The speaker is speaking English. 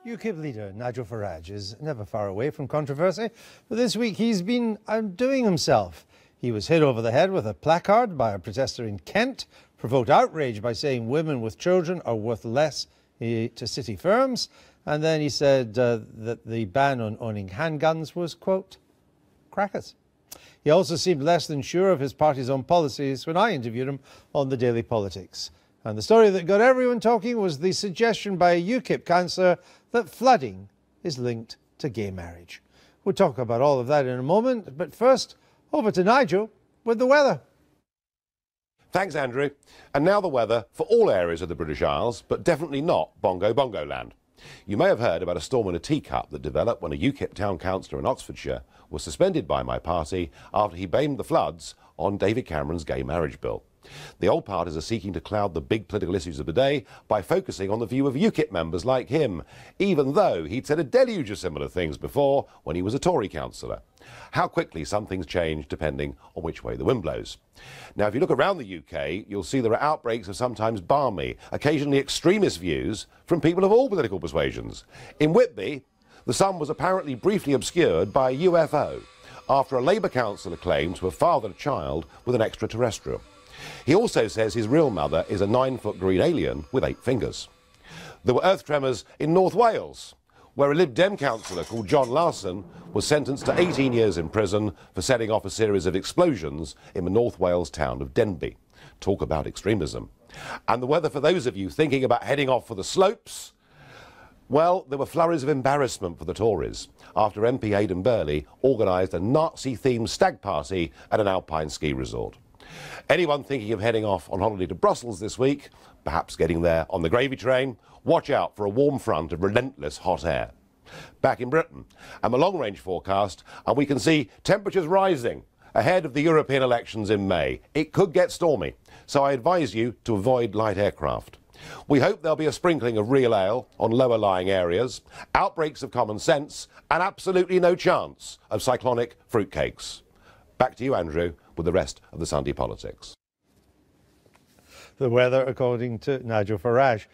UKIP leader Nigel Farage is never far away from controversy, but this week he's been outdoing himself. He was hit over the head with a placard by a protester in Kent, provoked outrage by saying women with children are worth less to city firms, and then he said that the ban on owning handguns was, quote, crackers. He also seemed less than sure of his party's own policies when I interviewed him on the Daily Politics. And the story that got everyone talking was the suggestion by a UKIP councillor that flooding is linked to gay marriage. We'll talk about all of that in a moment, but first, over to Nigel with the weather. Thanks, Andrew. And now the weather for all areas of the British Isles, but definitely not Bongo land. You may have heard about a storm in a teacup that developed when a UKIP town councillor in Oxfordshire was suspended by my party after he blamed the floods on David Cameron's gay marriage bill. The old parties are seeking to cloud the big political issues of the day by focusing on the view of UKIP members like him, even though he'd said a deluge of similar things before when he was a Tory councillor. How quickly some things change depending on which way the wind blows. Now, if you look around the UK, you'll see there are outbreaks of sometimes balmy, occasionally extremist views from people of all political persuasions. In Whitby, the sun was apparently briefly obscured by a UFO after a Labour councillor claimed to have fathered a child with an extraterrestrial. He also says his real mother is a 9-foot green alien with 8 fingers. There were earth tremors in North Wales, where a Lib Dem councillor called John Larson was sentenced to 18 years in prison for setting off a series of explosions in the North Wales town of Denbigh. Talk about extremism. And the weather for those of you thinking about heading off for the slopes? Well, there were flurries of embarrassment for the Tories after MP Aidan Burley organised a Nazi-themed stag party at an alpine ski resort. Anyone thinking of heading off on holiday to Brussels this week, perhaps getting there on the gravy train, watch out for a warm front of relentless hot air. Back in Britain, and the long-range forecast, and we can see temperatures rising ahead of the European elections in May. It could get stormy, so I advise you to avoid light aircraft. We hope there'll be a sprinkling of real ale on lower-lying areas, outbreaks of common sense, and absolutely no chance of cyclonic fruitcakes. Back to you, Andrew, with the rest of the Sunday Politics. The weather, according to Nigel Farage.